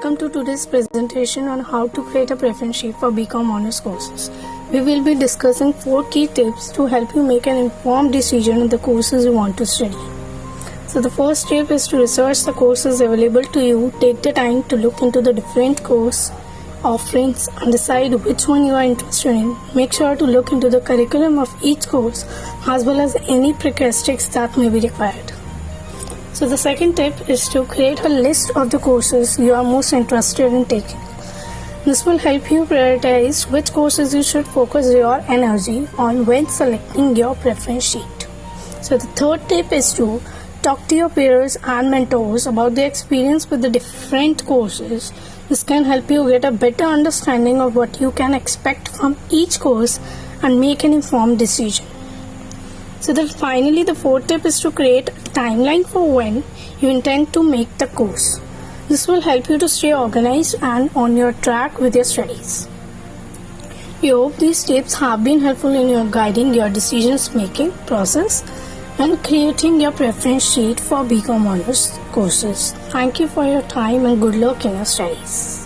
welcome to today's presentation on how to create a preference sheet for BCom Honors courses. We will be discussing 4 key tips to help you make an informed decision on the courses you want to study. So the first tip is to research the courses available to you. Take the time to look into the different course offerings and decide which one you are interested in. Make sure to look into the curriculum of each course as well as any prerequisites that may be required. So the second tip is to create a list of the courses you are most interested in taking. This will help you prioritize which courses you should focus your energy on when selecting your preference sheet. So the third tip is to talk to your peers and mentors about their experience with the different courses. This can help you get a better understanding of what you can expect from each course and make an informed decision. So finally, the fourth tip is to create a timeline for when you intend to make the course. This will help you to stay organized and on your track with your studies. We hope these tips have been helpful in your guiding your decisions making process and creating your preference sheet for BCom Honors courses. Thank you for your time and good luck in your studies.